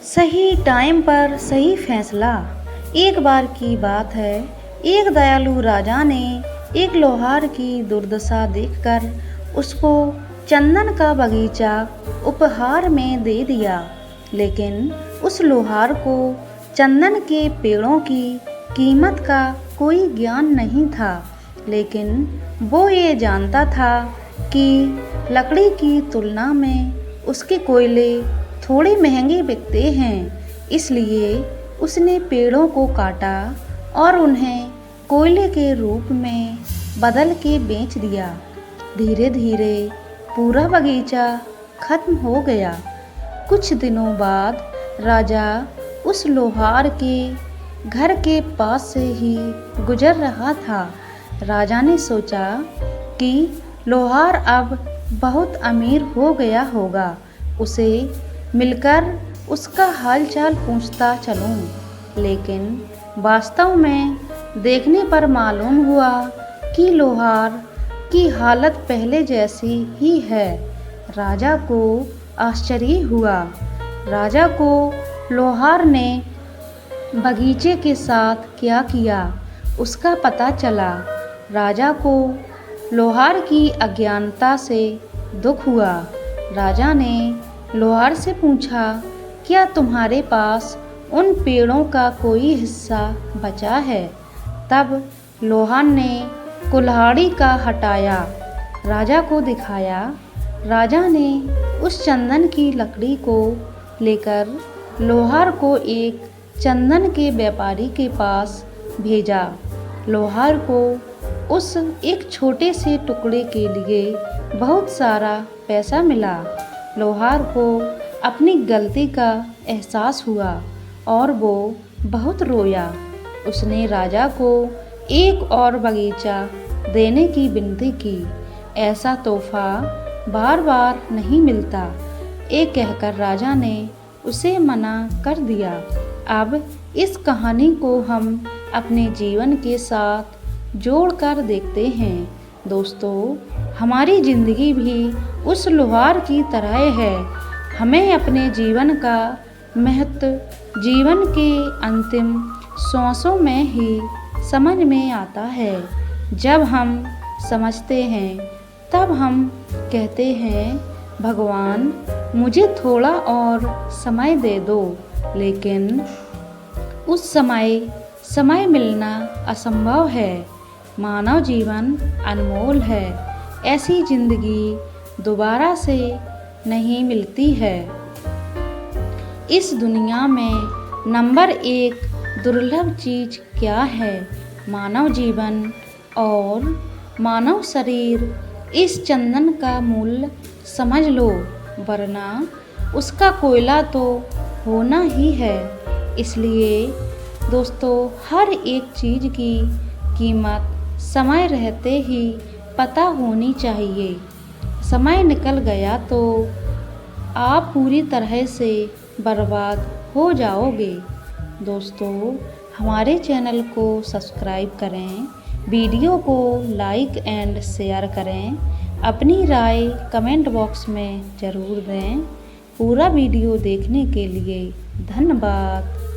सही टाइम पर सही फैसला। एक बार की बात है, एक दयालु राजा ने एक लोहार की दुर्दशा देखकर उसको चंदन का बगीचा उपहार में दे दिया। लेकिन उस लोहार को चंदन के पेड़ों की कीमत का कोई ज्ञान नहीं था। लेकिन वो ये जानता था कि लकड़ी की तुलना में उसके कोयले थोड़े महंगे बिकते हैं। इसलिए उसने पेड़ों को काटा और उन्हें कोयले के रूप में बदल के बेच दिया। धीरे धीरे पूरा बगीचा खत्म हो गया। कुछ दिनों बाद राजा उस लोहार के घर के पास से ही गुजर रहा था। राजा ने सोचा कि लोहार अब बहुत अमीर हो गया होगा, उसे मिलकर उसका हालचाल पूछता चलूं। लेकिन वास्तव में देखने पर मालूम हुआ कि लोहार की हालत पहले जैसी ही है। राजा को आश्चर्य हुआ। राजा को लोहार ने बगीचे के साथ क्या किया उसका पता चला। राजा को लोहार की अज्ञानता से दुख हुआ। राजा ने लोहार से पूछा, क्या तुम्हारे पास उन पेड़ों का कोई हिस्सा बचा है? तब लोहार ने कुल्हाड़ी का हटाया, राजा को दिखाया। राजा ने उस चंदन की लकड़ी को लेकर लोहार को एक चंदन के व्यापारी के पास भेजा। लोहार को उस एक छोटे से टुकड़े के लिए बहुत सारा पैसा मिला। लोहार को अपनी गलती का एहसास हुआ और वो बहुत रोया। उसने राजा को एक और बगीचा देने की विनती की। ऐसा तोहफा बार बार नहीं मिलता, ये कहकर राजा ने उसे मना कर दिया। अब इस कहानी को हम अपने जीवन के साथ जोड़कर देखते हैं। दोस्तों, हमारी ज़िंदगी भी उस लोहार की तरह है। हमें अपने जीवन का महत्व जीवन के अंतिम सांसों में ही समझ में आता है। जब हम समझते हैं तब हम कहते हैं, भगवान मुझे थोड़ा और समय दे दो। लेकिन उस समय मिलना असंभव है। मानव जीवन अनमोल है। ऐसी ज़िंदगी दोबारा से नहीं मिलती है। इस दुनिया में नंबर 1 दुर्लभ चीज़ क्या है? मानव जीवन और मानव शरीर। इस चंदन का मूल्य समझ लो, वरना उसका कोयला तो होना ही है। इसलिए दोस्तों, हर एक चीज़ की कीमत समय रहते ही पता होनी चाहिए। समय निकल गया तो आप पूरी तरह से बर्बाद हो जाओगे। दोस्तों, हमारे चैनल को सब्सक्राइब करें, वीडियो को लाइक एंड शेयर करें, अपनी राय कमेंट बॉक्स में ज़रूर दें। पूरा वीडियो देखने के लिए धन्यवाद।